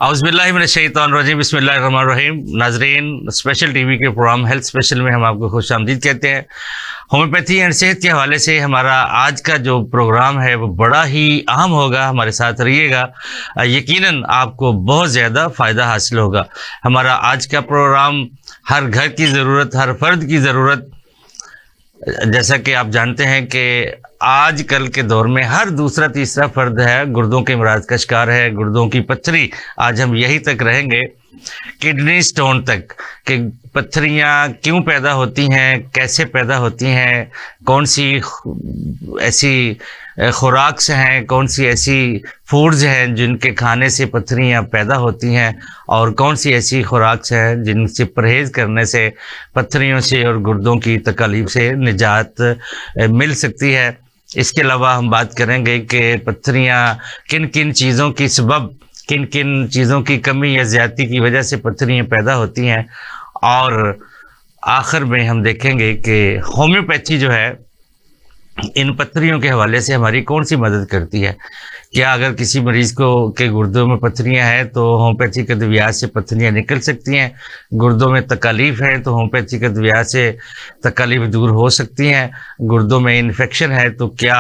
औज़ुबिल्लाहिमिनश्शैतानिर्रजीम बिस्मिल्लाहिर्रहमानिर्रहीम। नाजरीन, special TV के प्रोग्राम हेल्थ स्पेशल में हम आपको खुशामदीद कहते हैं। होम्योपैथी एंड सेहत के हवाले से हमारा आज का जो प्रोग्राम है वो बड़ा ही अहम होगा। हमारे साथ रहिएगा, यकीनन आपको बहुत ज़्यादा फ़ायदा हासिल होगा। हमारा आज का प्रोग्राम हर घर की ज़रूरत, हर फर्द की ज़रूरत, जैसा कि आप जानते हैं कि आज कल के दौर में हर दूसरा तीसरा फर्द है गुर्दों के अमराज का शिकार है। गुर्दों की पत्थरी, आज हम यही तक रहेंगे, किडनी स्टोन तक, कि पत्थरियाँ क्यों पैदा होती हैं, कैसे पैदा होती हैं, कौन सी ऐसी खुराक से हैं, कौन सी ऐसी फूड्स हैं जिनके खाने से पत्थरियाँ पैदा होती हैं, और कौन सी ऐसी खुराक से हैं जिनसे परहेज़ करने से पत्थरियों से और गुर्दों की तकलीफ से निजात मिल सकती है। इसके अलावा हम बात करेंगे कि पत्थरियाँ किन किन चीज़ों की सबब, किन किन चीज़ों की कमी या ज़्यादती की वजह से पत्थरियाँ पैदा होती हैं, और आखिर में हम देखेंगे कि होम्योपैथी जो है इन पत्थरियों के हवाले से हमारी कौन सी मदद करती है। क्या अगर किसी मरीज़ को के गुर्दों में पत्थरियां हैं तो होम्योपैथी के अद्वियात से पत्थरियां निकल सकती हैं। गुर्दों में तकलीफ़ है तो होम्योपैथी के अद्वियात से तकलीफ़ दूर हो सकती हैं। गुर्दों में इन्फेक्शन है तो क्या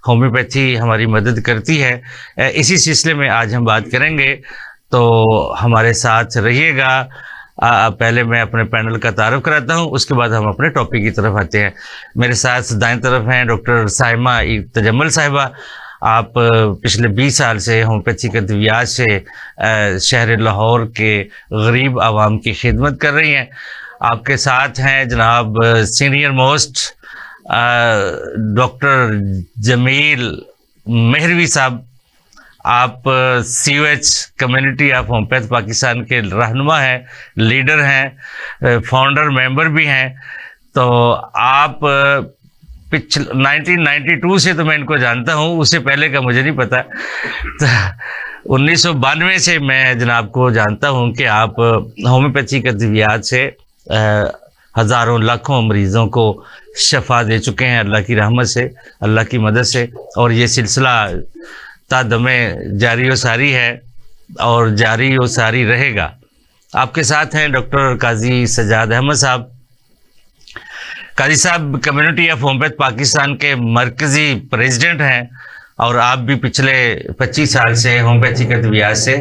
होम्योपैथी हमारी मदद करती है। इसी सिलसिले में आज हम बात करेंगे, तो हमारे साथ रहिएगा। पहले मैं अपने पैनल का तारुफ कराता हूं, उसके बाद हम अपने टॉपिक की तरफ आते हैं। मेरे साथ दाएं तरफ हैं डॉक्टर साइमा तजम्मल साहिबा। आप पिछले 20 साल से होम्योपैथी के अद्वियात से शहर लाहौर के गरीब आवाम की खिदमत कर रही हैं। आपके साथ हैं जनाब सीनियर मोस्ट डॉक्टर जमील मेहरवी साहब। आप COH community of homeopath Pakistan के रहनुमा हैं, लीडर हैं, फाउंडर मेंबर भी हैं। तो आप पिछले 1992 से तो मैं इनको जानता हूँ, उससे पहले का मुझे नहीं पता। तो 1992 से मैं जनाब को जानता हूँ कि आप होम्योपैथी के अद्वियात से हज़ारों लाखों मरीज़ों को शफा दे चुके हैं अल्लाह की रहमत से, अल्लाह की मदद से, और ये सिलसिला तादमे जारी व सारी है और जारी व सारी रहेगा। आपके साथ हैं डॉक्टर काजी सजाद अहमद साहब। काजी साहब कम्युनिटी ऑफ होम्योपैथ पाकिस्तान के मरकज़ी प्रेसिडेंट हैं, और आप भी पिछले 25 साल से होम्योपैथी के अद्वियात से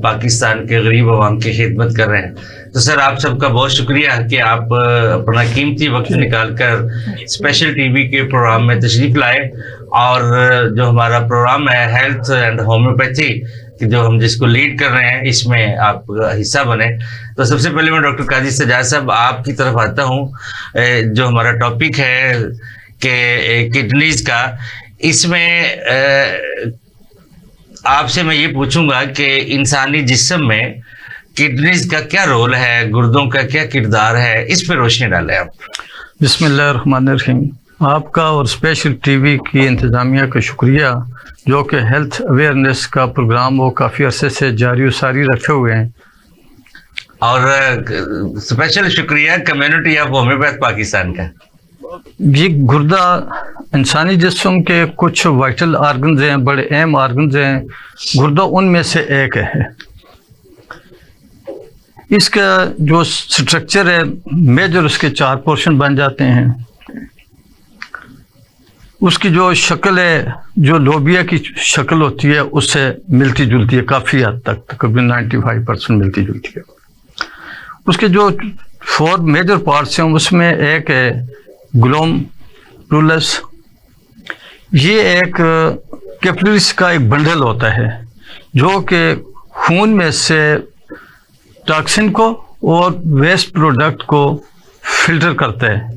पाकिस्तान के गरीब आवाम की खिदमत कर रहे हैं। तो सर, आप सबका बहुत शुक्रिया कि आप अपना कीमती वक्त निकाल कर स्पेशल टीवी के प्रोग्राम में तशरीफ़ लाए, और जो हमारा प्रोग्राम है हेल्थ एंड होम्योपैथी, जो हम जिसको लीड कर रहे हैं, इसमें आप हिस्सा बने। तो सबसे पहले मैं डॉक्टर काजी सजाद साहब आपकी तरफ आता हूँ। जो हमारा टॉपिक है कि किडनीज का, इसमें आपसे मैं ये पूछूंगा कि इंसानी जिस्म में किडनीज का क्या रोल है, गुर्दों का क्या किरदार है, इस पर रोशनी डालें आप। बिस्मिल्लाहिर्रहमानिर्रहीम। आपका और स्पेशल टीवी की इंतज़ामिया का शुक्रिया, जो कि हेल्थ अवेयरनेस का प्रोग्राम वो काफ़ी अरसे से जारी सारी रखे हुए हैं। और स्पेशल शुक्रिया कम्युनिटी ऑफ होम्योपैथ पाकिस्तान का। ये गुर्दा इंसानी जिस्म के कुछ वाइटल आर्गन्स हैं, बड़े अहम आर्गन्स हैं। गुर्दा उनमें से एक है। इसका जो स्ट्रक्चर है मेजर, उसके 4 पोर्शन बन जाते हैं। उसकी जो शक्ल है, जो लोबिया की शक्ल होती है, उससे मिलती जुलती है काफ़ी हद तक, तकरीबन 95% मिलती जुलती है। उसके जो 4 मेजर पार्ट्स हैं, उसमें एक है ग्लोमेरुलस। ये एक कैपिलरीज का एक बंडल होता है जो कि खून में से टॉक्सिन को और वेस्ट प्रोडक्ट को फिल्टर करता है।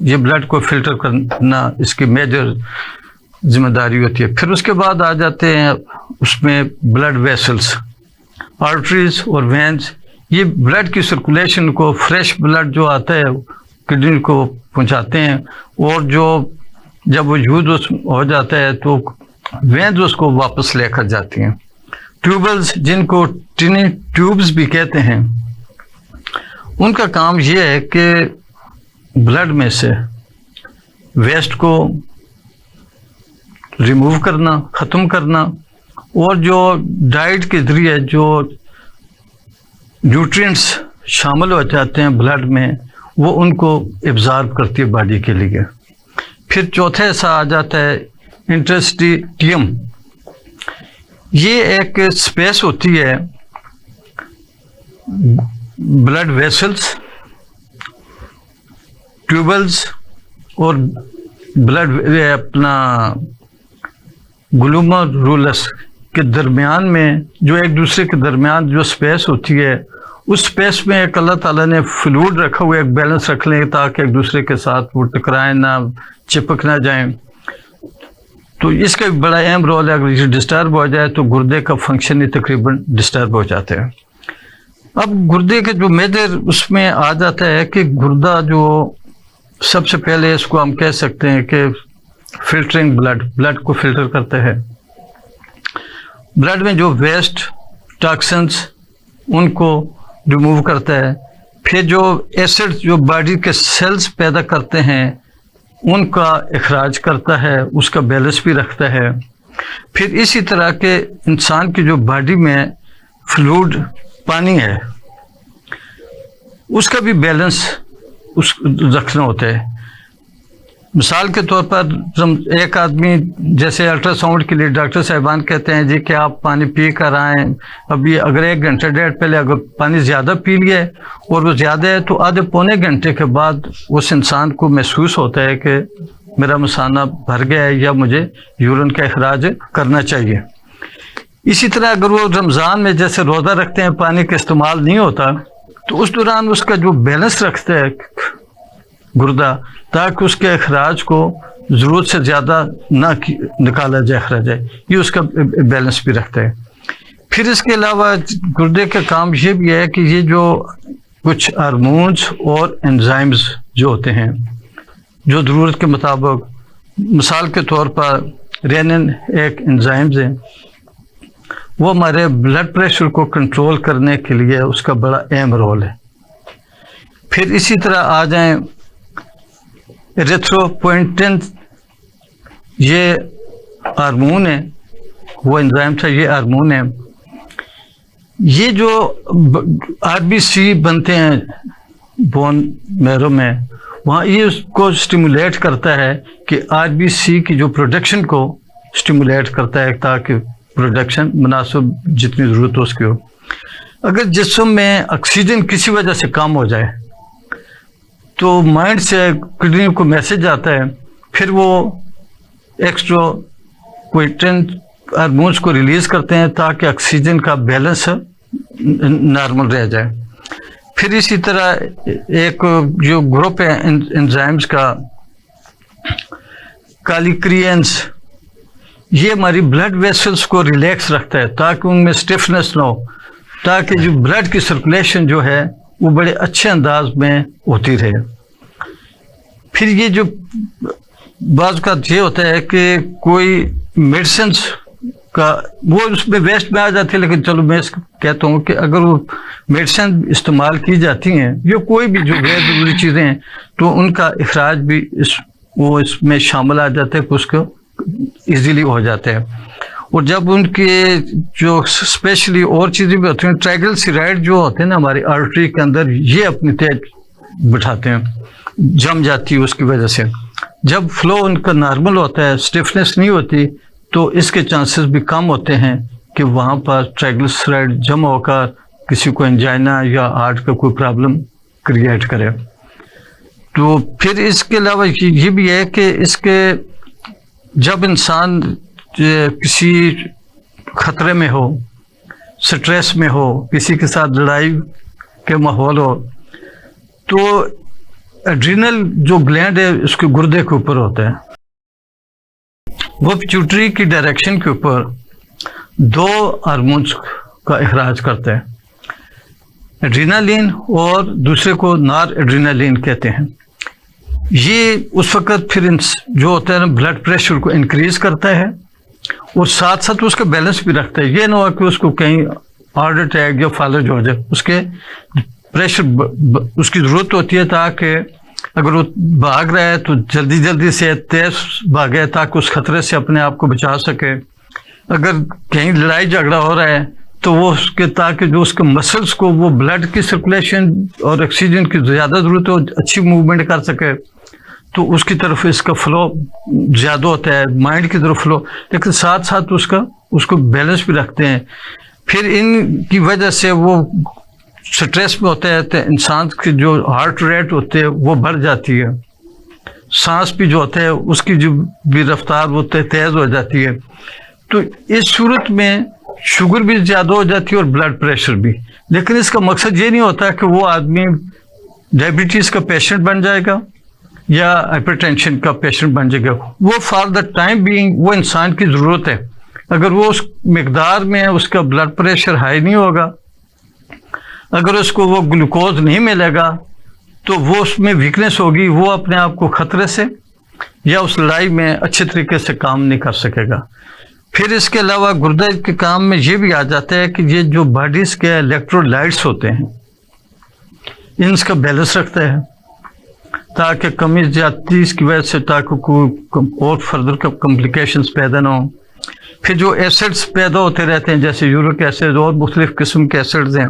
ये ब्लड को फिल्टर करना इसकी मेजर जिम्मेदारी होती है। फिर उसके बाद आ जाते हैं उसमें ब्लड वेसल्स, आर्टरीज और वेन्स। ये ब्लड की सर्कुलेशन को, फ्रेश ब्लड जो आता है किडनी को पहुंचाते हैं, और जो जब वो यूज हो जाता है तो वेन्स उसको वापस लेकर जाती हैं। ट्यूबल्स, जिनको टिनी ट्यूब्स भी कहते हैं, उनका काम ये है कि ब्लड में से वेस्ट को रिमूव करना, ख़त्म करना, और जो डाइट के ज़रिए जो न्यूट्रिएंट्स शामिल हो जाते हैं ब्लड में, वो उनको एब्जॉर्ब करती है बॉडी के लिए। फिर चौथा ऐसा आ जाता है इंटरस्टिशियम। ये एक स्पेस होती है ब्लड वेसल्स, ट्यूबल्स और ब्लड अपना ग्लोमेरुलस के दरमियान में, जो एक दूसरे के दरमियान जो स्पेस होती है, उस स्पेस में एक अल्लाह ताला ने फ्लूइड रखा हुआ है, एक बैलेंस रख लें ताकि एक दूसरे के साथ वो टकराएं ना, चिपक ना जाएं। तो इसका भी बड़ा अहम रोल है। अगर ये डिस्टर्ब हो जाए तो गुर्दे का फंक्शन ही तकरीबन डिस्टर्ब हो जाते हैं। अब गुर्दे के जो मेजर उसमें आ जाता है कि गुर्दा जो सबसे पहले इसको हम कह सकते हैं कि फिल्टरिंग ब्लड को फिल्टर करते हैं। ब्लड में जो वेस्ट टॉक्सिन्स उनको रिमूव करता है। फिर जो एसिड जो बॉडी के सेल्स पैदा करते हैं उनका इखराज करता है, उसका बैलेंस भी रखता है। फिर इसी तरह के इंसान की जो बॉडी में फ्लूइड पानी है उसका भी बैलेंस उस रखना होता है। मिसाल के तौर पर एक आदमी जैसे अल्ट्रासाउंड के लिए डॉक्टर साहिबान कहते हैं जी कि आप पानी पी कर आएँ, अभी अगर 1 घंटे डेढ़ पहले अगर पानी ज़्यादा पी लिए और वो ज़्यादा है तो आधे पौने घंटे के बाद उस इंसान को महसूस होता है कि मेरा मसाना भर गया है या मुझे यूरिन का इखराज करना चाहिए। इसी तरह अगर वो रमज़ान में जैसे रोज़ा रखते हैं, पानी का इस्तेमाल नहीं होता, तो उस दौरान उसका जो बैलेंस रखता है गुर्दा, ताकि उसके अखराज को ज़रूरत से ज़्यादा ना निकाला जाए, अखराज जाए, ये उसका बैलेंस भी रखता है। फिर इसके अलावा गुर्दे का काम ये भी है कि ये जो कुछ हार्मोन्स और एंजाइम्स जो होते हैं, जो ज़रूरत के मुताबिक, मिसाल के तौर पर रेनिन एक एंजाइम्स है, वो हमारे ब्लड प्रेशर को कंट्रोल करने के लिए उसका बड़ा अहम रोल है। फिर इसी तरह आ जाएं एरिथ्रोपोएटिन, ये हार्मोन है, वो एंजाइम था, ये हार्मोन है। ये जो आरबीसी बनते हैं बोन मैरो में, वहाँ ये उसको स्टिमुलेट करता है कि आरबीसी की जो प्रोडक्शन को स्टिमुलेट करता है ताकि प्रोडक्शन मुनासिब जितनी ज़रूरत हो उसकी हो। अगर जिस्म में ऑक्सीजन किसी वजह से कम हो जाए तो माइंड से किडनी को मैसेज आता है, फिर वो एक्स्ट्रोपोएटिन हार्मोन्स को रिलीज़ करते हैं ताकि ऑक्सीजन का बैलेंस नॉर्मल रह जाए। फिर इसी तरह एक जो ग्रुप है एंजाइम्स का, कालिक्रियंस, ये हमारी ब्लड वेसल्स को रिलैक्स रखता है ताकि उनमें स्टिफनेस ना हो, ताकि जो ब्लड की सर्कुलेशन जो है वो बड़े अच्छे अंदाज में होती रहे। फिर ये जो बाज़ का ये होता है कि कोई मेडिसिन का वो उसमें वेस्ट में आ जाती है, लेकिन चलो मैं कहता हूँ कि अगर वो मेडिसिन इस्तेमाल की जाती हैं या कोई भी जो गैर ज़रूरी चीज़ें हैं तो उनका इखराज भी वो इसमें शामिल आ जाते हैं, उसको इजीली हो जाते हैं। और जब उनके जो स्पेशली और चीज़ें भी होती हैं, ट्राइग्लिसराइड जो होते हैं ना हमारी आर्टरी के अंदर, ये अपनी तेज बिठाते हैं, जम जाती है उसकी वजह से। जब फ्लो उनका नॉर्मल होता है, स्टिफनेस नहीं होती, तो इसके चांसेस भी कम होते हैं कि वहाँ पर ट्राइग्लिसराइड जमा होकर किसी को एंजाइना या हार्ट का कोई प्रॉब्लम क्रिएट करे। तो फिर इसके अलावा ये भी है कि इसके जब इंसान किसी खतरे में हो, स्ट्रेस में हो, किसी के साथ लड़ाई के माहौल हो, तो एड्रिनल जो ग्लैंड है उसके गुर्दे के ऊपर होता है, वो पिट्यूटरी की डायरेक्शन के ऊपर 2 हार्मोन्स का इखराज करता है, एड्रिनालिन और दूसरे को नॉर एड्रिनालिन कहते हैं। ये उस वक़्त फिर जो होता है ना ब्लड प्रेशर को इंक्रीज करता है और साथ साथ उसका बैलेंस भी रखता है। ये ना हो कि उसको कहीं हार्ट अटैक या फालज हो जाए, उसके प्रेशर उसकी ज़रूरत होती है ताकि अगर वो भाग रहा है तो जल्दी जल्दी से तेज भागे ताकि उस खतरे से अपने आप को बचा सके। अगर कहीं लड़ाई झगड़ा हो रहा है तो वो उसके, ताकि जो उसके मसल्स को वो ब्लड की सर्कुलेशन और ऑक्सीजन की ज़्यादा ज़रूरत हो, अच्छी मूवमेंट कर सके, तो उसकी तरफ इसका फ्लो ज़्यादा होता है, माइंड की तरफ फ्लो, लेकिन साथ साथ उसको बैलेंस भी रखते हैं। फिर इनकी वजह से वो स्ट्रेस में होता है तो इंसान की जो हार्ट रेट होते है वो बढ़ जाती है, सांस भी जो होता है उसकी जो भी रफ्तार वो तेज़ हो जाती है। तो इस सूरत में शुगर भी ज़्यादा हो जाती है और ब्लड प्रेशर भी। लेकिन इसका मकसद ये नहीं होता कि वो आदमी डायबिटीज़ का पेशेंट बन जाएगा या हाइपरटेंशन का पेशेंट बन जाएगा। वो फॉर द टाइम बीइंग वो इंसान की ज़रूरत है। अगर वो उस मिकदार में उसका ब्लड प्रेशर हाई नहीं होगा, अगर उसको वो ग्लूकोज नहीं मिलेगा, तो वो उसमें वीकनेस होगी, वो अपने आप को खतरे से या उस लड़ाई में अच्छे तरीके से काम नहीं कर सकेगा। फिर इसके अलावा गुर्दे के काम में ये भी आ जाता है कि ये जो बॉडीज़ के इलेक्ट्रोलाइट्स होते हैं इनका बैलेंस रखता है, ताकि कमी ज्यादती इसकी वजह से ताकि कोई और फर्दर कॉम्प्लिकेशंस पैदा ना हो। फिर जो एसिड्स पैदा होते रहते हैं जैसे यूरिक एसिड और मुख्तलिफ किस्म के एसिड्स हैं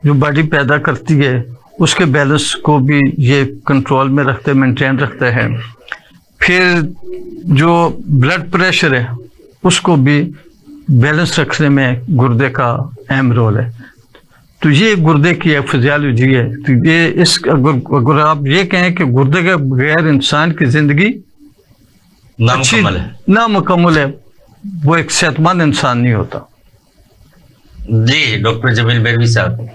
जो बॉडी पैदा करती है, उसके बैलेंस को भी ये कंट्रोल में रखते हैं, मेंटेन रखते हैं। फिर जो ब्लड प्रेशर है उसको भी बैलेंस रखने में गुर्दे का अहम रोल है। तो ये गुर्दे की एक फिजियोलॉजी है। तो ये इस अगर आप ये कहें कि गुर्दे के बगैर इंसान की जिंदगी नामुकम्मल है, वो एक सेहतमंद इंसान नहीं होता। जी डॉक्टर जमील बरवी साहब,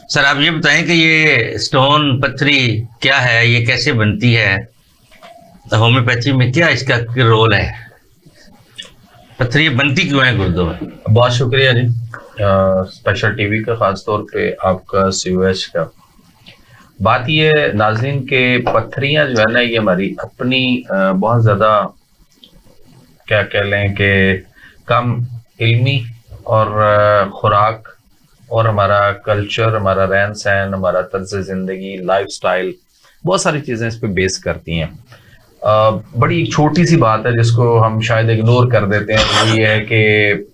सर आप ये बताएं कि ये स्टोन पत्थरी क्या है, ये कैसे बनती है, होम्योपैथी में क्या इसका रोल है, पत्थरी बनती क्यों है गुर्दों में? बहुत शुक्रिया जी, स्पेशल टीवी का खास तौर पे आपका COH का। बात ये नाज़रीन के पत्थरियां जो है ना ये हमारी अपनी बहुत ज़्यादा क्या कह लें कि कम इल्मी और खुराक और हमारा कल्चर, हमारा रहन सहन, हमारा तर्ज ज़िंदगी, लाइफस्टाइल, बहुत सारी चीज़ें इस पे बेस करती हैं। बड़ी एक छोटी सी बात है जिसको हम शायद इग्नोर कर देते हैं, वो ये है कि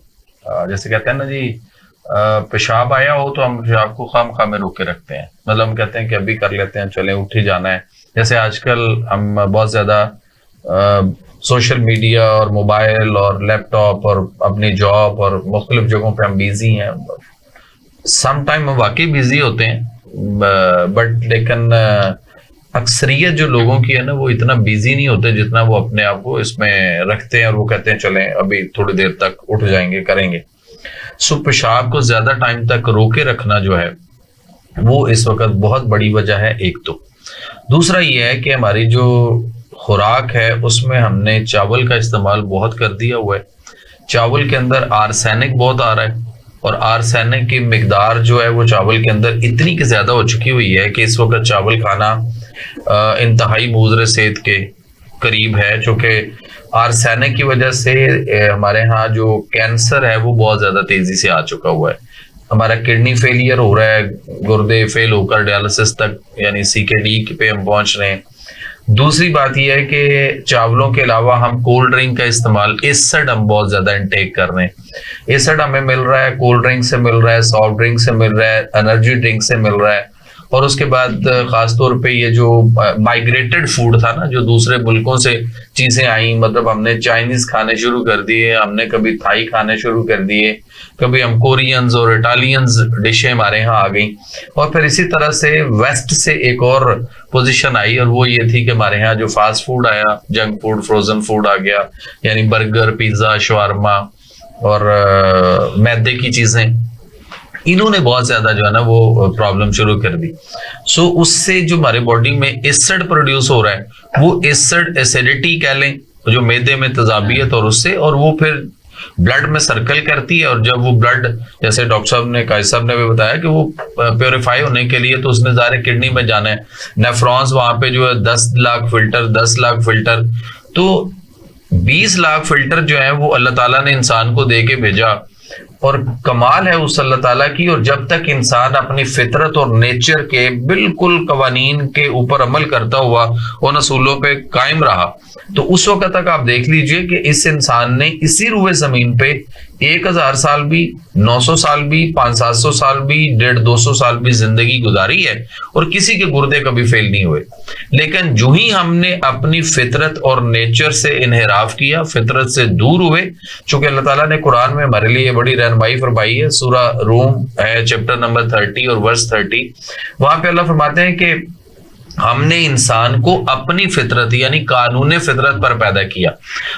जैसे कहते हैं ना जी, पेशाब आया हो तो हम पेशाब को खामखा में रोक के रखते हैं, मतलब हम कहते हैं कि अभी कर लेते हैं, चलें उठ ही जाना है। जैसे आजकल हम बहुत ज़्यादा सोशल मीडिया और मोबाइल और लैपटॉप और अपनी जॉब और मुख्तलिफ जगहों पे हम बिजी हैं। सम टाइम हम वाकई बिजी होते हैं, बट लेकिन अक्सरियत जो लोगों की है ना वो इतना बिजी नहीं होते जितना वो अपने आप को इसमें रखते हैं और वो कहते हैं चलें अभी थोड़ी देर तक उठ जाएंगे, करेंगे। सो पेशाब को ज्यादा टाइम तक रोके रखना जो है वो इस वक्त बहुत बड़ी वजह है एक तो। दूसरा ये है कि हमारी जो खुराक है उसमें हमने चावल का इस्तेमाल बहुत कर दिया हुआ है। चावल के अंदर आर्सेनिक बहुत आ रहा है और आर्सेनिक की मिकदार जो है वो चावल के अंदर इतनी की ज्यादा हो चुकी हुई है कि इस वक्त चावल खाना इंतहाई मुज़र सेहत के करीब है, चूँकि आर्सेनिक की वजह से हमारे यहाँ जो कैंसर है वो बहुत ज़्यादा तेज़ी से आ चुका हुआ है। हमारा किडनी फेलियर हो रहा है, गुर्दे फेल होकर डायलिसिस तक यानी CKD पे हम पहुँच रहे हैं। दूसरी बात यह है कि चावलों के अलावा हम कोल्ड ड्रिंक का इस्तेमाल, एसिड हम बहुत ज़्यादा इंटेक कर रहे हैं। एसिड हमें मिल रहा है कोल्ड ड्रिंक से, मिल रहा है सॉफ्ट ड्रिंक से, मिल रहा है एनर्जी ड्रिंक से मिल रहा है। और उसके बाद खास तौर पे ये जो माइग्रेटेड फूड था ना, जो दूसरे मुल्कों से चीजें आई, मतलब हमने चाइनीज खाने शुरू कर दिए, हमने कभी थाई खाने शुरू कर दिए, कभी हम कोरियंस और इटालियंस डिशें हमारे यहाँ आ गई। और फिर इसी तरह से वेस्ट से एक और पोजीशन आई और वो ये थी कि हमारे यहाँ जो फास्ट फूड आया, जंक फूड, फ्रोजन फूड आ गया, यानी बर्गर, पिज्जा, शवारमा और मैदे की चीजें, इन्होंने बहुत ज्यादा जो है ना वो प्रॉब्लम शुरू कर दी। सो उससे जो हमारे बॉडी में एसिड प्रोड्यूस हो रहा है, वो एसिड एसिडिटी कह लें, जो मैदे में तेजाबियत और उससे, और वो फिर ब्लड में सर्कल करती है। और जब वो ब्लड, जैसे डॉक्टर साहब ने, काजी साहब ने भी बताया कि वो प्योरीफाई होने के लिए तो उसने ज़ाहिर किडनी में जाना है, नेफ्रॉन्स वहां पे जो है 10 लाख फिल्टर, 10 लाख फिल्टर, तो 20 लाख फिल्टर जो है वो अल्लाह ताला ने इंसान को दे के भेजा। और कमाल है उस अल्लाह ताला की। और जब तक इंसान अपनी फितरत और नेचर के बिल्कुल कवानीन के ऊपर अमल करता हुआ उन असूलों पे कायम रहा, तो उस वक्त तक आप देख लीजिए कि इस इंसान ने इसी रूए जमीन पे 1000 साल भी, 900 साल भी, 500-700 साल भी, 150-200 साल भी जिंदगी गुजारी है और किसी के गुर्दे कभी फेल नहीं हुए। लेकिन जो ही हमने अपनी फितरत और नेचर से इनहिराफ किया, फितरत से दूर हुए, चूंकि अल्लाह ताला ने कुरान में हमारे लिए बड़ी रहनुमाई फरमाई है, सूरा रूम है चैप्टर नंबर 30 और वर्स 30, वहां पे अल्लाह फरमाते हैं कि हमने इंसान को अपनी फितरत यानी कानून फितरत पर पैदा किया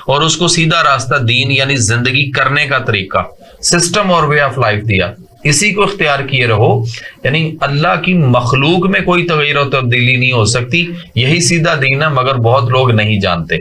और उसको सीधा रास्ता दीन यानी जिंदगी करने का तरीका, सिस्टम और वे ऑफ लाइफ दिया। इसी को इख्तियार किए रहो, यानी अल्लाह की मखलूक में कोई तगय्युर और तब्दीली नहीं हो सकती, यही सीधा दीन है, मगर बहुत लोग नहीं जानते।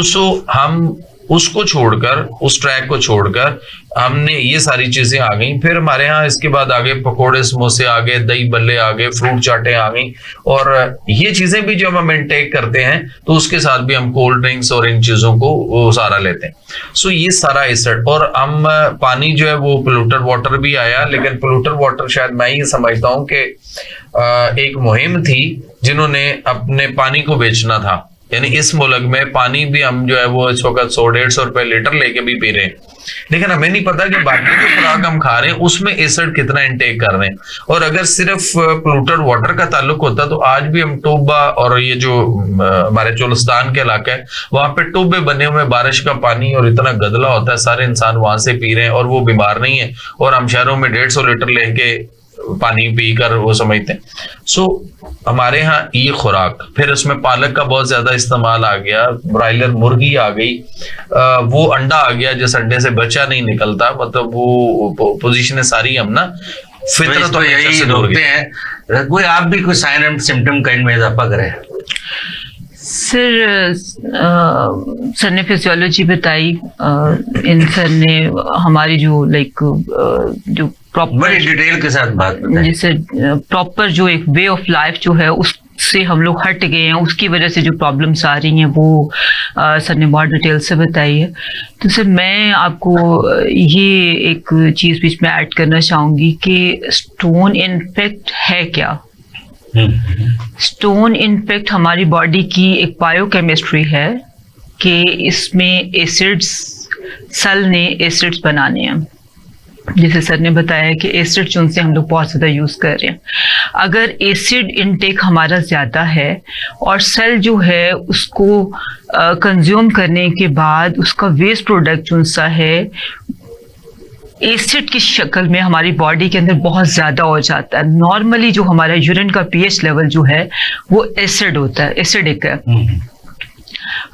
सो हम उसको छोड़कर, उस ट्रैक को छोड़कर हमने ये सारी चीजें आ गई। फिर हमारे यहाँ इसके बाद आगे पकोड़े समोसे आ गए, दही बल्ले आ गए, फ्रूट चाटें आ गई, और ये चीजें भी जब हम इनटेक करते हैं तो उसके साथ भी हम कोल्ड ड्रिंक्स और इन चीजों को सहारा लेते हैं। सो ये सारा एसिड, और हम पानी जो है वो पोल्यूटेड वाटर भी आया, लेकिन पोल्यूटेड वाटर शायद मैं ये समझता हूँ कि एक मुहिम थी जिन्होंने अपने पानी को बेचना था, यानी इस मुल्क में पानी भी हम जो है वो इस वक्त 100-150 रुपए लीटर लेके भी पी रहे हैं, लेकिन हमें नहीं पता कि बाकी जो खुराक हम खा रहे हैं उसमें एसिड कितना इंटेक कर रहे हैं। और अगर सिर्फ पोल्यूटेड वाटर का ताल्लुक होता तो आज भी हम टोबा और ये जो हमारे चोलिस्तान के इलाका है वहां पे टोबे बने हुए, बारिश का पानी और इतना गदला होता है, सारे इंसान वहां से पी रहे हैं और वो बीमार नहीं है, और हम शहरों में 150 लीटर लेके पानी पीकर वो समझते हैं। सो हमारे यहाँ ये खुराक, फिर उसमें पालक का बहुत ज्यादा इस्तेमाल आ गया, ब्रायलर मुर्गी आ गई, वो अंडा आ गया जिस अंडे से बच्चा नहीं निकलता, मतलब वो पोजीशन सारी हम ना फितरत तो यही रोकते हैं। कोई आप भी कोई साइन एंड सिम्टम का इनमें इजाफा करें? सर ने फिजियोलॉजी बताई, इन सर ने हमारी जो जो प्रॉपर बड़ी डिटेल के साथ बात बताएं। जैसे प्रॉपर जो एक वे ऑफ लाइफ जो है उससे हम लोग हट गए हैं, उसकी वजह से जो प्रॉब्लम्स आ रही हैं वो सर ने बहुत डिटेल से बताई है। तो सर मैं आपको ये एक चीज़ बीच में ऐड करना चाहूँगी कि स्टोन इन्फेक्ट है क्या। स्टोन इन्फेक्ट हमारी बॉडी की एक बायोकेमिस्ट्री है कि इसमें एसिड्स, सेल ने एसिड्स बनाने हैं, जैसे सर ने बताया कि एसिड जिनसे हम लोग बहुत ज़्यादा यूज़ कर रहे हैं। अगर एसिड इनटेक हमारा ज़्यादा है और सेल जो है उसको कंज्यूम करने के बाद उसका वेस्ट प्रोडक्ट जो सा है एसिड की शक्ल में हमारी बॉडी के अंदर बहुत ज़्यादा हो जाता है। नॉर्मली जो हमारा यूरिन का पीएच लेवल जो है वो एसिड होता है, एसिडिक है।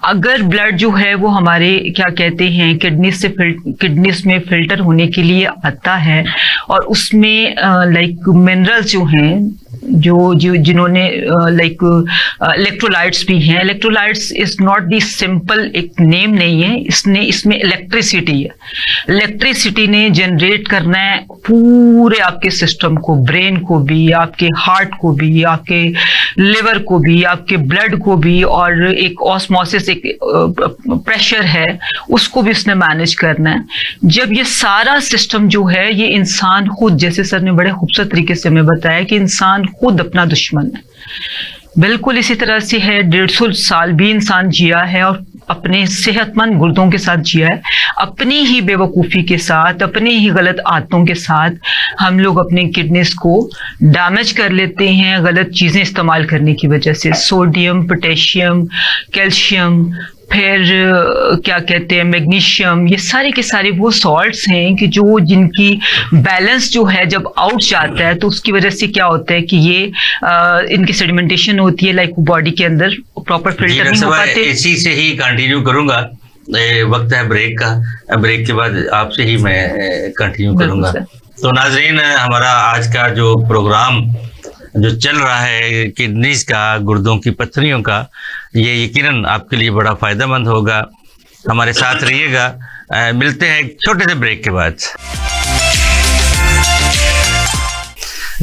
अगर ब्लड जो है वो हमारे क्या कहते हैं किडनीज में फिल्टर होने के लिए आता है और उसमें मिनरल्स जो हैं जो जिन्होंने इलेक्ट्रोलाइट्स भी हैं। Electrolytes is not the simple एक नेम नहीं है, इसमें इलेक्ट्रिसिटी है। इलेक्ट्रिसिटी ने जनरेट करना है पूरे आपके सिस्टम को, ब्रेन को भी, आपके हार्ट को भी, आपके लिवर को भी, आपके ब्लड को भी, और एक ऑस्मोसिस, एक प्रेशर है उसको भी इसने मैनेज करना है। जब ये सारा सिस्टम जो है ये इंसान खुद, जैसे सर ने बड़े खूबसूरत तरीके से हमें बताया कि इंसान खुद अपना दुश्मन है। बिल्कुल इसी तरह से है, 150 साल भी इंसान जिया है और अपने सेहतमंद गुर्दों के साथ जिया है। अपनी ही बेवकूफ़ी के साथ, अपनी ही गलत आदतों के साथ हम लोग अपने किडनीज को डैमेज कर लेते हैं गलत चीज़ें इस्तेमाल करने की वजह से। सोडियम, पोटेशियम, कैल्शियम, फिर क्या कहते हैं मैग्नीशियम, ये सारे के सारे वो सॉल्ट्स हैं कि जो जिनकी बैलेंस जो है जब आउट जाता है तो उसकी वजह से क्या होता है कि ये इनकी सेडिमेंटेशन होती है, लाइक बॉडी के अंदर प्रॉपर फिल्टर नहीं हो पाते। इसी से ही कंटिन्यू करूंगा, वक्त है ब्रेक का, ब्रेक के बाद आपसे ही मैं कंटिन्यू करूंगा। तो नाजरीन, हमारा आज का जो प्रोग्राम जो चल रहा है किडनीज का, गुर्दों की पत्थरियों का, ये यकीनन आपके लिए बड़ा फायदेमंद होगा। हमारे साथ रहिएगा। मिलते हैं एक छोटे से ब्रेक के बाद।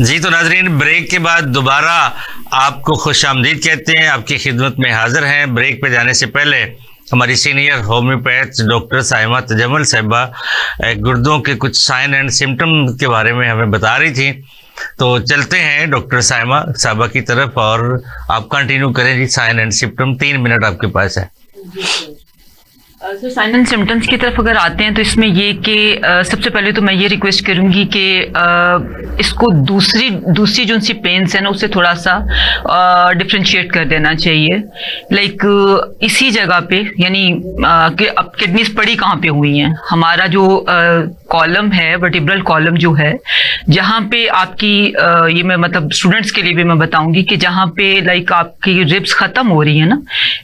जी तो नाजरीन, ब्रेक के बाद दोबारा आपको खुश आमदीद कहते हैं, आपकी खिदमत में हाजिर हैं। ब्रेक पे जाने से पहले हमारी senior homeopath doctor Saima Tajammul साहिबा गुर्दों के कुछ साइन एंड सिम्टम के बारे में हमें बता रही थी। तो चलते हैं डॉक्टर साइमा साहिबा की तरफ और आप कंटिन्यू करें जी। साइन एंड सिम्टम 3 मिनट आपके पास है। सर साइन एंड सिम्टम्स की तरफ अगर आते हैं तो इसमें ये कि सबसे पहले तो मैं ये रिक्वेस्ट करूंगी कि इसको दूसरी जो सी पेन्स है ना उससे थोड़ा सा डिफ्रेंशिएट कर देना चाहिए। लाइक इसी जगह पे यानी कि अब किडनीज पड़ी कहाँ पे हुई हैं, हमारा जो कॉलम है वर्टिब्रल कॉलम जो है, जहाँ पे आपकी ये मैं मतलब स्टूडेंट्स के लिए भी मैं बताऊंगी कि जहाँ पे लाइक आपकी रिब्स खत्म हो रही है ना,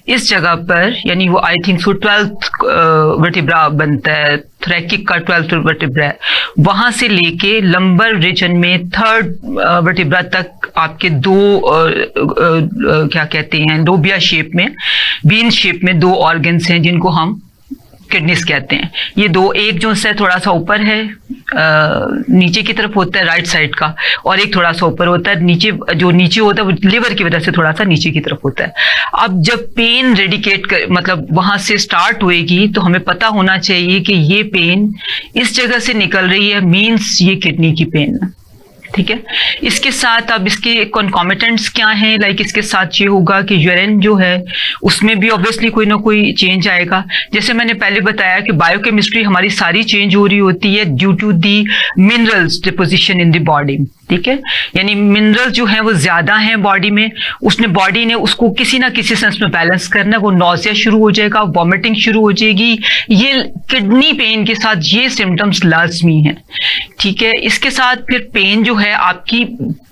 इस जगह पर यानी वो आई थिंक सो 12th वर्टिब्रा बनता है, थ्रैकिक का 12th वर्टिब्रा है, वहां से लेके लंबर रीजन में 3rd वर्टिब्रा तक आपके क्या कहते हैं लोबिया शेप में, बीन शेप में 2 ऑर्गन्स हैं जिनको हम किडनीज कहते हैं। ये 2, एक जो है थोड़ा सा ऊपर है नीचे की तरफ होता है राइट साइड का, और एक थोड़ा सा ऊपर होता है, जो नीचे होता है वो लिवर की वजह से थोड़ा सा नीचे की तरफ होता है। अब जब पेन रेडिकेट कर मतलब वहां से स्टार्ट होएगी तो हमें पता होना चाहिए कि ये पेन इस जगह से निकल रही है, मीन्स ये किडनी की पेन है। ठीक है, इसके साथ अब इसके कॉन्कॉमिटेंट्स क्या हैं, लाइक इसके साथ ये होगा कि यूरिन जो है उसमें भी ऑब्वियसली कोई ना कोई चेंज आएगा। जैसे मैंने पहले बताया कि बायोकेमिस्ट्री हमारी सारी चेंज हो रही होती है due to the minerals deposition in the body. ठीक है, यानी मिनरल जो है वो ज्यादा हैं बॉडी में, बॉडी ने उसको किसी ना किसी सेंस में बैलेंस करना है, वो नॉजिया शुरू हो जाएगा, वॉमिटिंग शुरू हो जाएगी। ये किडनी पेन के साथ ये सिम्टम्स लाजमी हैं। ठीक है, इसके साथ फिर पेन जो है आपकी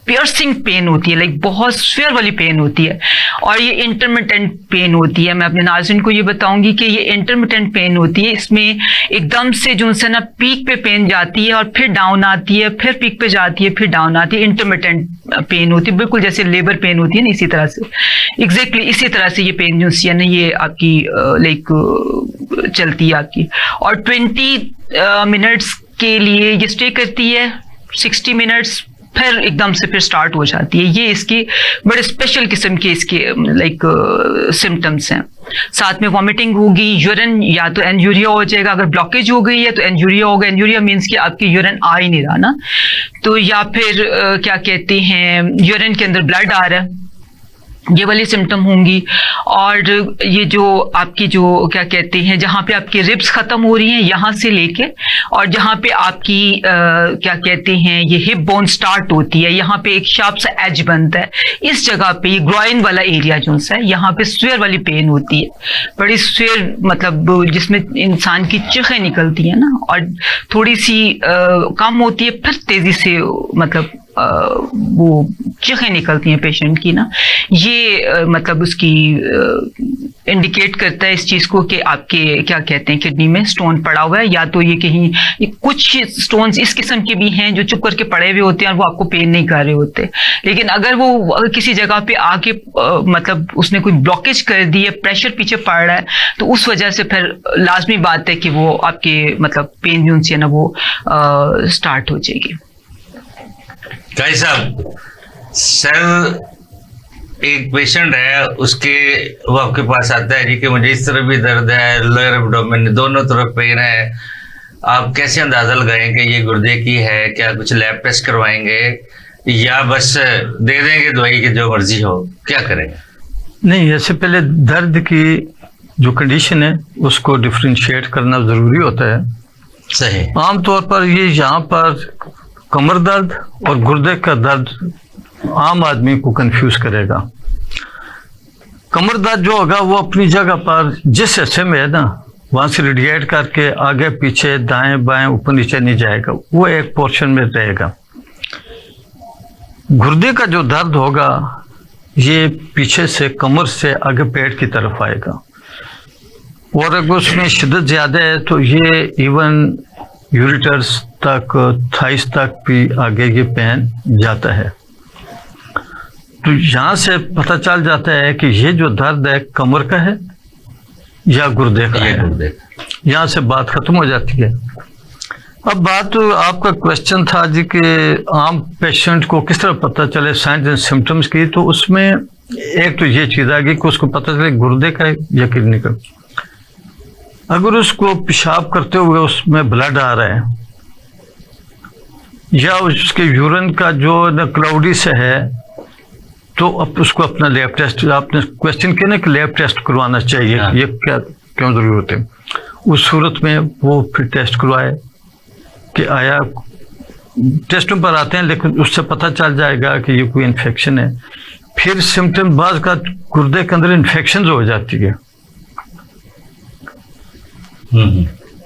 पियर्सिंग पेन होती है, लाइक बहुत स्फीयर वाली पेन होती है, और ये इंटरमिटेंट पेन होती है। मैं अपने नाज़रीन को ये बताऊंगी कि ये इंटरमिटेंट पेन होती है, इसमें एकदम से जो है ना पीक पे पेन जाती है और फिर डाउन आती है, फिर पीक पे जाती है, फिर डाउन आती है। इंटरमिटेंट पेन होती है, बिल्कुल जैसे लेबर पेन होती है ना, इसी तरह से एग्जैक्टली इसी तरह से ये पेन जो है ना ये आपकी लाइक चलती है आपकी, और 20 मिनट्स के लिए ये स्टे करती है, 60 मिनट्स फिर एकदम से फिर स्टार्ट हो जाती है। ये इसकी बड़े स्पेशल किस्म के इसके लाइक सिम्टम्स हैं। साथ में वॉमिटिंग होगी, यूरिन या तो एंजूरिया हो जाएगा, अगर ब्लॉकेज हो गई है तो एंजूरिया होगा। एंजूरिया मीन्स कि आपकी यूरिन आ ही नहीं रहा ना, तो या फिर क्या कहते हैं यूरिन के अंदर ब्लड आ रहा है, ये वाली सिम्टम होंगी। और ये जो आपकी जो क्या कहते हैं जहाँ पे आपकी रिब्स खत्म हो रही हैं यहाँ से लेके, और जहाँ पे आपकी क्या कहते हैं ये हिप बोन स्टार्ट होती है, यहाँ पे एक शार्प सा एज बनता है, इस जगह पे ये ग्रॉइन वाला एरिया जो है यहाँ पे स्वेयर वाली पेन होती है, बड़ी स्वेयर मतलब जिसमें इंसान की चीखें निकलती है ना, और थोड़ी सी कम होती है फिर तेजी से मतलब वो चीखें निकलती हैं पेशेंट की ना। ये मतलब उसकी इंडिकेट करता है इस चीज को कि आपके क्या कहते हैं किडनी में स्टोन पड़ा हुआ है, या तो ये कहीं कुछ स्टोन्स इस किस्म के भी हैं जो चुप करके पड़े हुए होते हैं और वो आपको पेन नहीं कर रहे होते, लेकिन अगर वो किसी जगह पे आके मतलब उसने कोई ब्लॉकेज कर दी है, प्रेशर पीछे पड़ रहा है, तो उस वजह से फिर लाजमी बात है कि वो आपके मतलब पेन जो है ना वो स्टार्ट हो जाएगी। भाई साहब, सर एक पेशेंट है उसके वो आपके पास आता है जी कि मुझे इस तरफ भी दर्द है, लोअर एब्डोमेन दोनों तरफ पेन है, आप कैसे अंदाजा लगाएं कि ये गुर्दे की है? क्या कुछ लैब टेस्ट करवाएंगे या बस दे देंगे दवाई की जो मर्जी हो, क्या करेंगे? नहीं, ऐसे पहले दर्द की जो कंडीशन है उसको डिफ्रेंशिएट करना ज़रूरी होता है। सही। आमतौर पर ये यहाँ पर कमर दर्द और गुर्दे का दर्द आम आदमी को कंफ्यूज करेगा। कमर दर्द जो होगा वो अपनी जगह पर जिस हिस्से में है ना वहाँ से रेडिएट करके आगे पीछे दाएं बाएं ऊपर नीचे नहीं जाएगा, वो एक पोर्शन में रहेगा। गुर्दे का जो दर्द होगा ये पीछे से कमर से आगे पेट की तरफ आएगा, और अगर उसमें शिद्दत ज़्यादा है तो ये इवन यूरिटर्स तक, थाइस तक भी आगे ये पेन जाता है। तो यहाँ से पता चल जाता है कि ये जो दर्द है कमर का है या गुर्दे का है, यहाँ से बात खत्म हो जाती है। अब बात तो आपका क्वेश्चन था जी कि आम पेशेंट को किस तरह पता चले साइंस एंड सिम्टम्स की, तो उसमें एक तो ये चीज़ आ गई कि उसको पता चले गुर्दे का या किडनी का। अगर उसको पेशाब करते हुए उसमें ब्लड आ रहा है या उसके यूरिन का जो न क्लाउडी से है, तो अब उसको अपना लैब टेस्ट, आपने क्वेश्चन किया ना कि लैब टेस्ट करवाना चाहिए, हाँ। ये क्या क्यों जरूरत है, उस सूरत में वो फिर टेस्ट करवाए कि आया, टेस्टों पर आते हैं लेकिन उससे पता चल जाएगा कि ये कोई इन्फेक्शन है। फिर सिम्टम बाज का गुर्दे के अंदर इन्फेक्शन हो जाती है।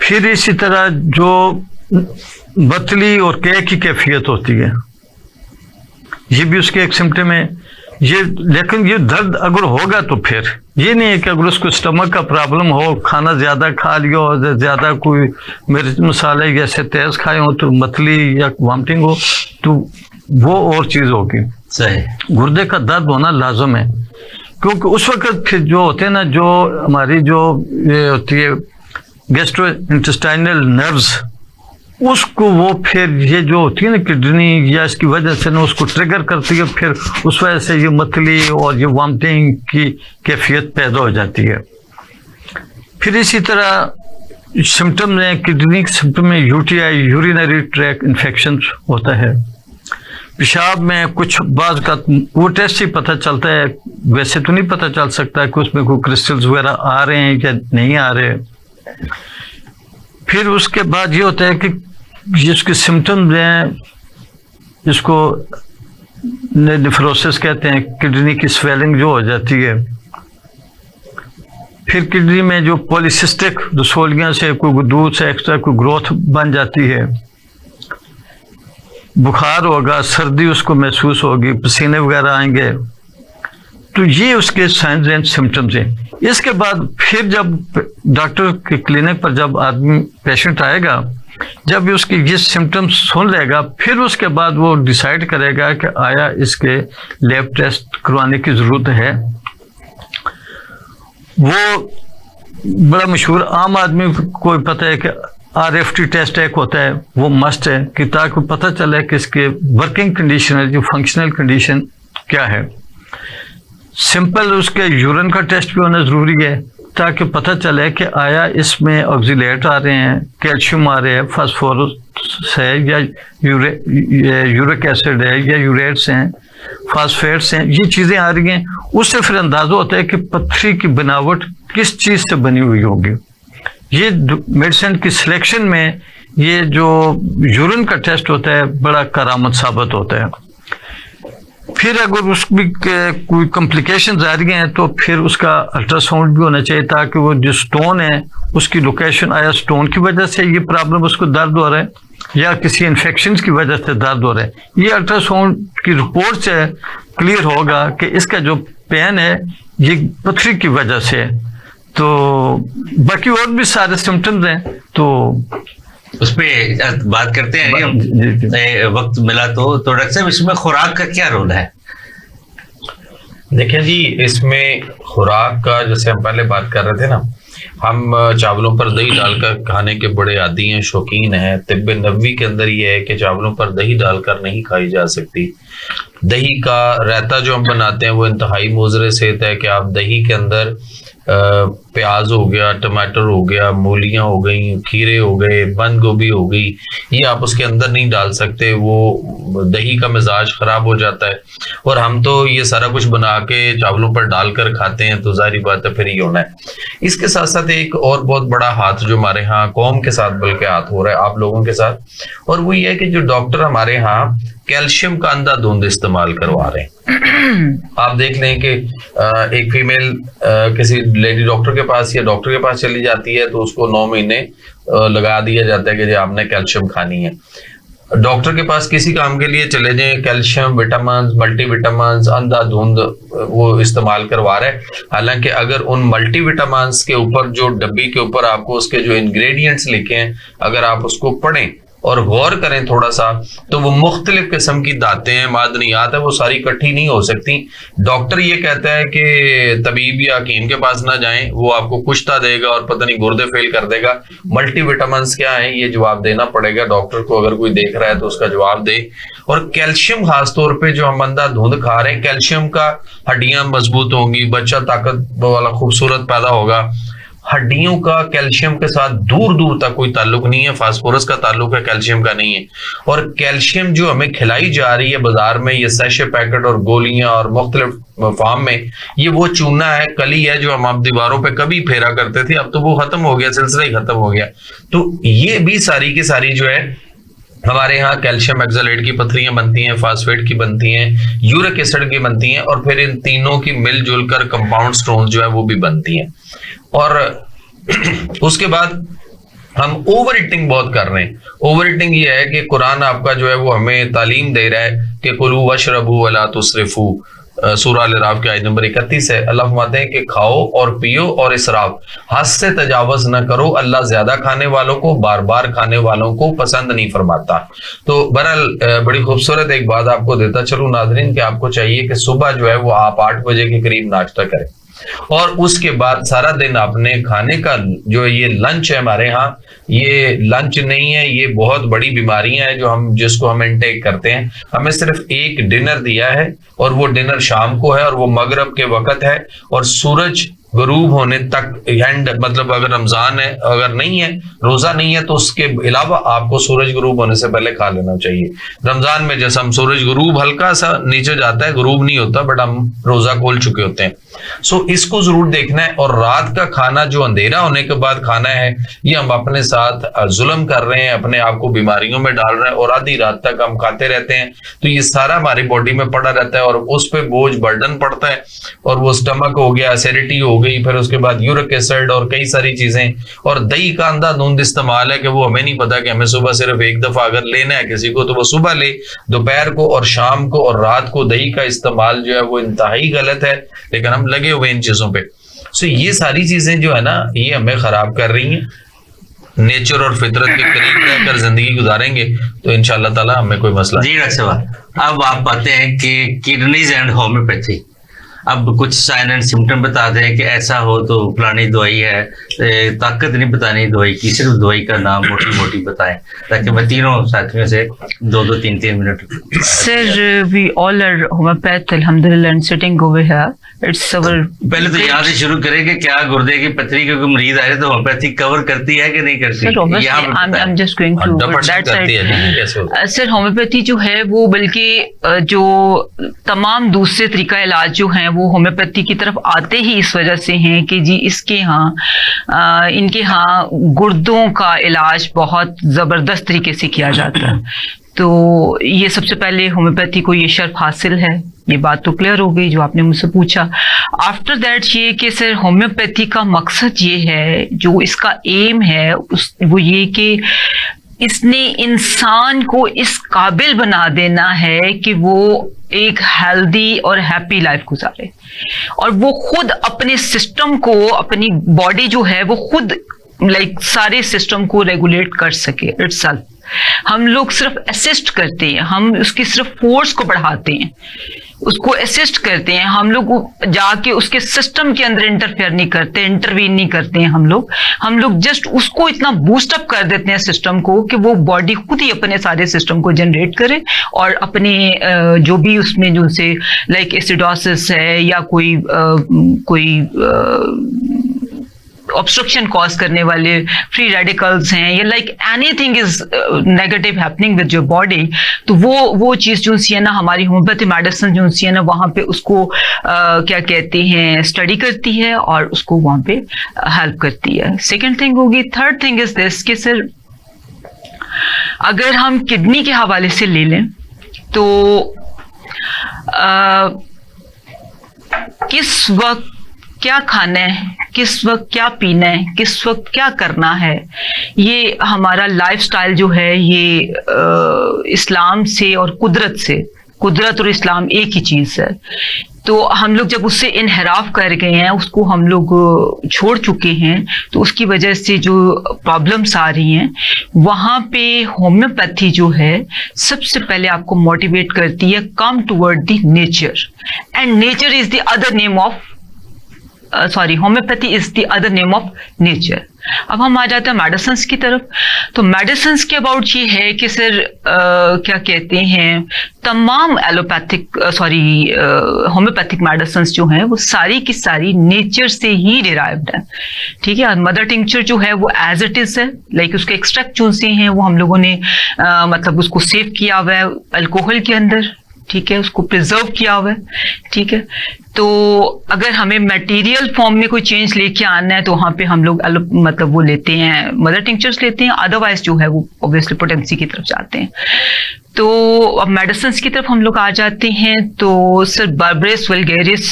फिर इसी तरह जो बतली और कै की कैफियत होती है, ये भी उसके एक सिम्टम है। ये लेकिन ये दर्द अगर होगा तो फिर ये नहीं है कि अगर उसको स्टमक का प्रॉब्लम हो, खाना ज्यादा खा लिया हो, ज्यादा कोई मिर्च मसाले जैसे तेज खाए हो तो मतली या वॉमिटिंग हो, तो वो और चीज होगी। सही। गुर्दे का दर्द होना लाजम है, क्योंकि उस वक्त फिर जो होते हैं ना, जो हमारी जो ये होती है गैस्ट्रो इंटेस्टाइनल नर्व्स, उसको वो फिर ये जो होती है ना किडनी या इसकी वजह से ना उसको ट्रिगर करती है, फिर उस वजह से ये मतली और ये वॉमिटिंग की कैफियत पैदा हो जाती है। फिर इसी तरह सिम्टम है, किडनी के सिम्टम में यूटीआई, यूरिनरी ट्रैक इन्फेक्शन होता है। पेशाब में कुछ बाज का वो टेस्ट ही पता चलता है, वैसे तो नहीं पता चल सकता कि उसमें कोई क्रिस्टल्स वगैरह आ रहे हैं या नहीं आ रहे। फिर उसके बाद ये होता है कि जिसके सिम्टम्स हैं, जिसको नेफ्रोसिस कहते हैं, किडनी की स्वेलिंग जो हो जाती है। फिर किडनी में जो पॉलीसिस्टिक रसोलियां से कोई दूध से एक्स्ट्रा कोई ग्रोथ बन जाती है। बुखार होगा, सर्दी उसको महसूस होगी, पसीने वगैरह आएंगे, तो ये उसके साइंस एंड सिम्टम्स हैं। इसके बाद फिर जब डॉक्टर के क्लिनिक पर जब आदमी पेशेंट आएगा, जब उसकी ये सिम्टम्स सुन लेगा, फिर उसके बाद वो डिसाइड करेगा कि आया इसके लैब टेस्ट करवाने की ज़रूरत है। वो बड़ा मशहूर आम आदमी को पता है कि RFT टेस्ट एक होता है, वो मस्ट है कि ताकि पता चले कि इसके वर्किंग कंडीशन है, जो फंक्शनल कंडीशन क्या है। सिंपल उसके यूरिन का टेस्ट भी होना ज़रूरी है ताकि पता चले कि आया इसमें ऑक्सीलेट आ रहे हैं, कैल्शियम आ रहे हैं, फास्फोरस है या यूरिक एसिड है या यूरेट्स हैं, फास्फेट्स हैं, ये चीज़ें आ रही हैं। उससे फिर अंदाज़ा होता है कि पत्थरी की बनावट किस चीज़ से बनी हुई होगी। ये मेडिसिन की सिलेक्शन में ये जो यूरिन का टेस्ट होता है बड़ा करामत साबित होता है। फिर अगर उसमें कोई कॉम्प्लिकेशंस आ रही हैं तो फिर उसका अल्ट्रासाउंड भी होना चाहिए ताकि वो जो स्टोन है उसकी लोकेशन, आया स्टोन की वजह से ये प्रॉब्लम उसको दर्द हो रहा है या किसी इन्फेक्शन की वजह से दर्द हो रहा है। ये अल्ट्रासाउंड की रिपोर्ट से क्लियर होगा कि इसका जो पेन है ये पथरी की वजह से है। तो बाकी और भी सारे सिम्टम्स हैं, तो उस पर बात करते हैं वक्त मिला तो डॉक्टर साहब इसमें खुराक का क्या रोल है? देखिए जी, इसमें खुराक का जैसे हम पहले बात कर रहे थे ना, हम चावलों पर दही डालकर खाने के बड़े आदी हैं, शौकीन हैं। तिब्ब नबवी के अंदर ये है कि चावलों पर दही डालकर नहीं खाई जा सकती। दही का रायता जो हम बनाते हैं वो इंतहाई मुज़र सेहत है कि आप दही के अंदर प्याज हो गया, टमाटर हो गया, मूलियां हो गई, खीरे हो गए, बंद गोभी हो गई, ये आप उसके अंदर नहीं डाल सकते, वो दही का मिजाज खराब हो जाता है। और हम तो ये सारा कुछ बना के चावलों पर डालकर खाते हैं, तो जाहिर बात है फिर ये होना है। इसके साथ साथ एक और बहुत बड़ा हाथ जो हमारे यहाँ कौम के साथ बल्कि हाथ हो रहा है आप लोगों के साथ, और वो ये है कि जो डॉक्टर हमारे यहाँ कैल्शियम का अंधाधुंध इस्तेमाल करवा रहे हैं। आप देख लें कि एक फीमेल किसी लेडी डॉक्टर के पास या डॉक्टर के पास चली जाती है तो उसको 9 महीने लगा दिया जाता है कि जी आपने कैल्शियम खानी है। डॉक्टर के पास किसी काम के लिए चले जाएं, कैल्शियम, विटामिन, मल्टीविटामिन अंधाधुंध वो इस्तेमाल करवा रहे हैं। हालांकि अगर उन मल्टीविटामिन के ऊपर जो डब्बी के ऊपर आपको उसके जो इंग्रेडिएंट्स लिखे हैं, अगर आप उसको पढ़ें और गौर करें थोड़ा सा, तो वो मुख्तलिफ किस्म की दातें हैं, मादनियात है, वो सारी इकट्ठी नहीं हो सकती। डॉक्टर ये कहता है कि तबीब या हकीम के पास ना जाएं, वो आपको कुश्ता देगा और पता नहीं गुर्दे फेल कर देगा। मल्टीविटामिन क्या है ये जवाब देना पड़ेगा डॉक्टर को, अगर कोई देख रहा है तो उसका जवाब दे। और कैल्शियम खासतौर पर जो हम अंधाधुंध खा रहे हैं, कैल्शियम का हड्डियां मजबूत होंगी, बच्चा ताकत वाला खूबसूरत पैदा होगा, हड्डियों का कैल्शियम के साथ दूर दूर तक कोई ताल्लुक नहीं है, फास्फोरस का ताल्लुक है, कैल्शियम का नहीं है। और कैल्शियम जो हमें खिलाई जा रही है बाजार में, ये सैशे पैकेट और गोलियां और मुख्तलिफ फॉर्म में, ये वो चूना है, कली है जो हम दीवारों पे कभी फेरा करते थे, अब तो वो खत्म हो गया, सिलसिला ही खत्म हो गया। तो ये भी सारी की सारी जो है हमारे यहाँ कैल्शियम एक्सलेट की पथरियां बनती हैं, फास्फेट की बनती हैं, यूरिक एसिड की बनती हैं, और फिर इन तीनों की मिलजुल कर कंपाउंड स्टोन जो है वो भी बनती हैं। और उसके बाद हम ओवर ईटिंग बहुत कर रहे हैं। ओवर ईटिंग ये है कि कुरान आपका जो है वो हमें तालीम दे रहा है कि कुलू वशरबू वला तुसरिफू, सूरह अल-अराफ की आयत नंबर 31 है। अल्लाह फरमाते हैं कि खाओ और पियो और इसराफ, हद से तजावज न करो, अल्लाह ज्यादा खाने वालों को, बार बार खाने वालों को पसंद नहीं फरमाता। तो बहरहाल बड़ी खूबसूरत एक बात आपको देता चलूं नाज़रीन कि आपको चाहिए कि सुबह जो है वो आप 8 बजे के करीब नाश्ता करें, और उसके बाद सारा दिन आपने खाने का जो ये लंच है, हमारे यहाँ ये लंच नहीं है, ये बहुत बड़ी बीमारियां हैं जो जिसको हम इनटेक करते हैं। हमें सिर्फ एक डिनर दिया है, और वो डिनर शाम को है, और वो मगरब के वक्त है, और सूरज गरूब होने तक एंड, मतलब अगर रमजान है, अगर नहीं है, रोजा नहीं है, तो उसके अलावा आपको सूरज गरूब होने से पहले खा लेना चाहिए। रमजान में जैसे हम सूरज गरूब हल्का सा नीचे जाता है, गरूब नहीं होता, बट हम रोजा खोल चुके होते हैं। सो इसको जरूर देखना है। और रात का खाना जो अंधेरा होने के बाद खाना है, ये हम अपने साथ जुल्म कर रहे हैं, अपने आप को बीमारियों में डाल रहे हैं, और आधी रात तक हम खाते रहते हैं। तो ये सारा हमारी बॉडी में पड़ा रहता है, और उस पर बोझ बर्डन पड़ता है, और वो स्टमक हो गया, एसिडिटी हो गई, फिर उसके बाद यूरिक एसिड और कई सारी चीजें। और दही का अंधाधुंध इस्तेमाल है कि वो हमें नहीं पता कि हमें सुबह सिर्फ एक दफा अगर लेना है किसी को, तो वो सुबह ले, दोपहर को और शाम को और रात को दही का इस्तेमाल जो है वो इंतहाई गलत है, लेकिन हम लगे हुए इन चीजों पे। सो ये सारी चीजें जो है ना, ये हमें खराब कर रही हैं। नेचर और फितरत के करीब रहकर जिंदगी गुजारेंगे तो इंशाअल्लाह ताला हमें कोई मसला जी डॉक्टर साहब, अब आप आते हैं कि किडनीज एंड होम्योपैथी। अब कुछ साइन एंड सिम्टम बताते हैं कि ऐसा हो तो फलानी दवाई है, ताकत नहीं बतानी दवाई की, सिर्फ दवाई का नाम मोटी मोटी बताएं, ताकि मैं तीनों साथियों से 2-2, 3-3 minute. Sir, we all are homeopath, alhamdulillah, and sitting over here. It's our पहले तो यहाँ से शुरू करें कि क्या गुर्दे की पथरी के कोई मरीज आए तो होम्योपैथी कवर करती है कि नहीं करती? Sir, obviously, यहाँ पे I'm बताएं। just going to that side. Sir homeopathy जो है वो बल्कि जो तमाम दूसरे तरीका इलाज जो हैं वो होम्योपैथी की तरफ आते ही इस वजह से हैं कि जी इसके यहाँ इनके यहाँ गुर्दों का इलाज बहुत ज़बरदस्त तरीके से किया जाता है। तो ये सबसे पहले होम्योपैथी को ये शर्फ हासिल है, ये बात तो क्लियर हो गई जो आपने मुझसे पूछा। आफ्टर दैट ये कि सर होम्योपैथी का मकसद ये है, जो इसका एम है वो ये कि इसने इंसान को इस काबिल बना देना है कि वो एक हेल्दी और हैप्पी लाइफ गुजारे, और वो खुद अपने सिस्टम को, अपनी बॉडी जो है वो खुद सारे सिस्टम को रेगुलेट कर सके इटसेल्फ। हम लोग सिर्फ असिस्ट करते हैं, हम उसकी सिर्फ फोर्स को बढ़ाते हैं, उसको असिस्ट करते हैं, हम लोग जाके उसके सिस्टम के अंदर इंटरफेयर नहीं करते, इंटरवीन नहीं करते हैं। हम लोग जस्ट उसको इतना बूस्ट अप कर देते हैं सिस्टम को कि वो बॉडी खुद ही अपने सारे सिस्टम को जनरेट करे, और अपने जो भी उसमें जो से लाइक एसिडोसिस है या कोई ऑब्स्ट्रक्शन कॉज करने वाले फ्री रेडिकल्स हैं, या like anything is negative happening with your body, तो वो चीज जो सी है ना, हमारी होम्योपैथी मेडिसिन जो सी है ना, वहां पे उसको क्या कहते हैं, स्टडी करती है और उसको वहां पे हेल्प करती है। सेकेंड थिंग होगी। थर्ड थिंग इज दिस कि सर अगर हम किडनी के हवाले से ले लें तो किस वक्त क्या खाना है, किस वक्त क्या पीना है, किस वक्त क्या करना है, ये हमारा लाइफस्टाइल जो है ये इस्लाम से और कुदरत और इस्लाम एक ही चीज़ है। तो हम लोग जब उससे इनहराफ कर गए हैं, उसको हम लोग छोड़ चुके हैं, तो उसकी वजह से जो प्रॉब्लम्स आ रही हैं, वहाँ पे होम्योपैथी जो है सबसे पहले आपको मोटिवेट करती है come toward the nature, and nature is the other name of homeopathy is the other name of nature. अब हम आ जाते हैं मेडिसिन की तरफ। तो मेडिसिन के अबाउट ये है कि सर क्या कहते हैं, तमाम एलोपैथिक होम्योपैथिक मेडिसिन जो हैं वो सारी की सारी नेचर से ही डिराइव्ड है, ठीक है। मदर टिंक्चर जो है वो एज इट इज है, लाइक उसके एक्सट्रैक्ट जो से हैं वो हम लोगों ने मतलब उसको सेव किया हुआ है अल्कोहल के अंदर, ठीक है, उसको प्रिजर्व किया हुआ है, ठीक है। तो अगर हमें मटेरियल फॉर्म में कोई चेंज लेके आना है तो वहाँ पे हम लोग मतलब वो लेते हैं, मदर टिंक्चर्स लेते हैं, अदरवाइज जो है वो ऑब्वियसली पोटेंसी की तरफ जाते हैं। तो अब मेडिसिन की तरफ हम लोग आ जाते हैं। तो सर बार्बरेस वल्गैरिस,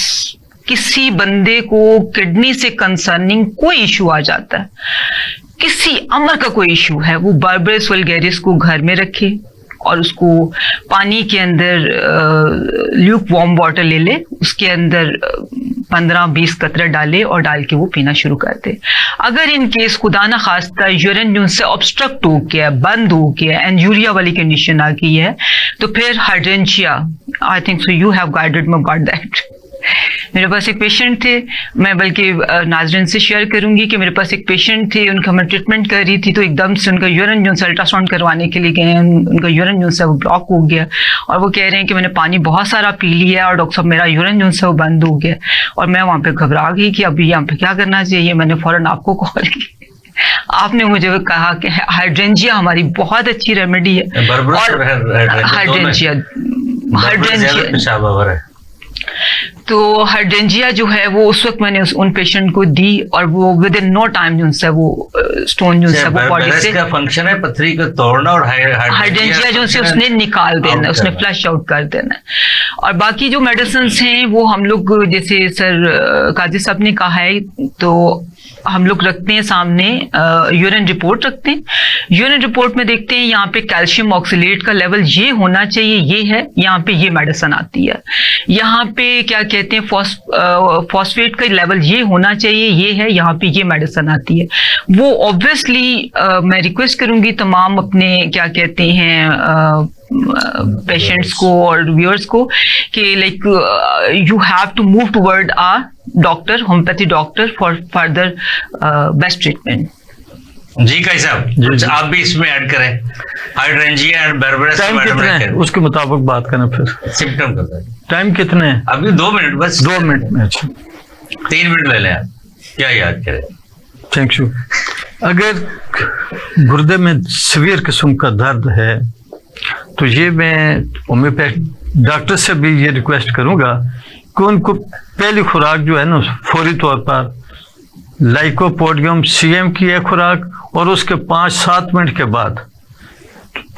किसी बंदे को किडनी से कंसर्निंग कोई इशू आ जाता है, किसी अमर का कोई इशू है, वो बार्बरेस वल्गैरिस को घर में रखे और उसको पानी के अंदर ल्यूक वार्म वाटर ले ले, उसके अंदर 15-20 कतरे डाले और डाल के वो पीना शुरू कर दे। अगर इन केस खुदा ना खास्ता यूरिन जो से ऑब्स्ट्रक्ट हो गया, बंद हो गया, एंजूरिया वाली कंडीशन आ गई है, तो फिर हाइड्रेंशिया, I think so you have guided me about that. मेरे पास एक पेशेंट थे, मैं बल्कि नाज़रीन से शेयर करूंगी कि मेरे पास एक पेशेंट थे, उनका मैं ट्रीटमेंट कर रही थी, तो एकदम से उनका यूरिन जो अल्ट्रासाउंड करवाने के लिए गए, उनका यूरिन जो है वो ब्लॉक हो गया और वो कह रहे हैं कि मैंने पानी बहुत सारा पी लिया और डॉक्टर साहब मेरा यूरिन जो है वो बंद हो गया। और मैं वहाँ पे घबरा गई कि अभी यहाँ पे क्या करना चाहिए। मैंने फौरन आपको कॉल की, आपने मुझे कहा कि हाइड्रेंजिया हमारी बहुत अच्छी रेमेडी है। और हाइड्रेंजिया तो हाइड्रेंजिया जो है वो उस वक्त मैंने उन पेशेंट को दी और वो विद इन नो टाइम जो है वो स्टोन जो है वो बॉडी से का फंक्शन है पथरी को तोड़ना और हाइड्रेंजिया जो है उसने निकाल देना, उसने फ्लश आउट कर देना। और बाकी जो मेडिसिन हैं वो हम लोग जैसे सर काजी साहब ने कहा है, तो हम लोग रखते हैं सामने यूरिन रिपोर्ट रखते हैं। यूरिन रिपोर्ट में देखते हैं यहाँ पे कैल्शियम ऑक्सलेट का लेवल ये होना चाहिए, ये है, यहाँ पे ये मेडिसिन आती है। यहाँ पे क्या कहते हैं फॉस्फेट का लेवल ये होना चाहिए, ये है, यहाँ पे ये मेडिसिन आती है। वो ऑब्वियसली मैं रिक्वेस्ट करूंगी तमाम अपने क्या कहते हैं पेशेंट्स को और व्यूअर्स को कि like you have to move toward a doctor, homeopathy doctor for further best treatment. जी काई साहब कुछ आप भी इसमें ऐड करें, हाइड्रेंजिया एंड बार्बरेस टाइम कितने हैं उसके मुताबिक बात करना, फिर सिम्टम करता है। टाइम कितने हैं? अभी 2 मिनट बस, 2 मिनट में। अच्छा 3 मिनट ले लें आप, क्या याद करें। Thank you. अगर गुर्दे में सीवियर किस्म का दर्द है तो ये मैं होम्योपैथ डॉक्टर से भी ये रिक्वेस्ट करूंगा कि उनको पहली खुराक जो है ना फौरी तौर पर लाइकोपोडियम सीएम की एक खुराक और उसके 5-7 मिनट के बाद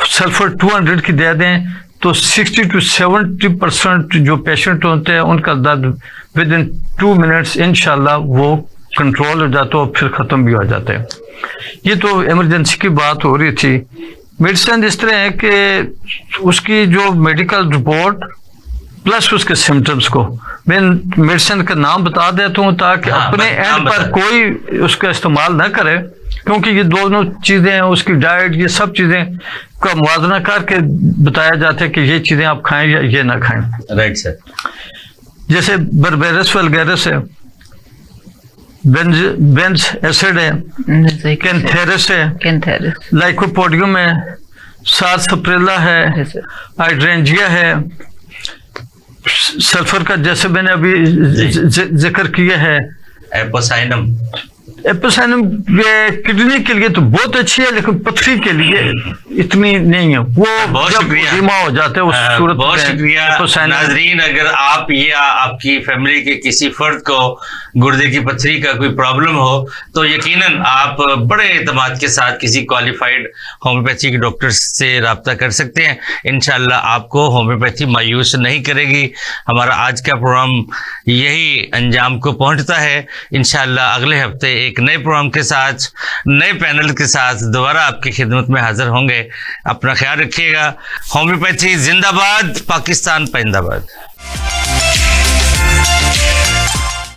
सल्फर 200 की दे दें, तो 60 to 70% जो पेशेंट होते हैं उनका दर्द विद इन 2 मिनट्स इंशाल्लाह वो कंट्रोल हो जाता है और फिर ख़त्म भी हो जाता है। ये तो इमरजेंसी की बात हो रही थी। मेडिसिन इस तरह है कि उसकी जो मेडिकल रिपोर्ट प्लस उसके सिम्टम्स को मैं मेडिसिन का नाम बता देता हूँ ताकि अपने एंड पर कोई उसका इस्तेमाल ना करे, क्योंकि ये दोनों चीज़ें, उसकी डाइट, ये सब चीज़ें का मुआवजा करके बताया जाता है कि ये चीज़ें आप खाएं या ये ना खाएं। Right sir. जैसे बार्बरेस वल्गैरिस है, बेंज एसिड है, कैंथेरिस है, लाइकोपोडियम है, सारसाप्रिला है, हाइड्रेंजिया है, सल्फर का जैसे मैंने अभी जिक्र किया है, एपोसाइनम ये किडनी के लिए तो बहुत अच्छी है लेकिन पथरी के लिए इतनी नहीं है। वो जब धीमा हो जाता है उस सूरत बहुत शुक्रिया नाजरीन। अगर आप या आपकी फैमिली के किसी फर्द को गुर्दे की पथरी का कोई प्रॉब्लम हो तो यकीनन आप बड़े एतमाद के साथ किसी क्वालिफाइड होम्योपैथी के डॉक्टर से रब्ता कर सकते हैं। इंशाल्लाह आपको होम्योपैथी मायूस नहीं करेगी। हमारा आज का प्रोग्राम यही अंजाम को पहुंचता है। इंशाल्लाह अगले हफ्ते एक नए प्रोग्राम के साथ, नए पैनल के साथ दोबारा आपकी खिदमत में हाजिर होंगे। अपना ख्याल रखिएगा। होम्योपैथी जिंदाबाद, पाकिस्तान पैंदाबाद।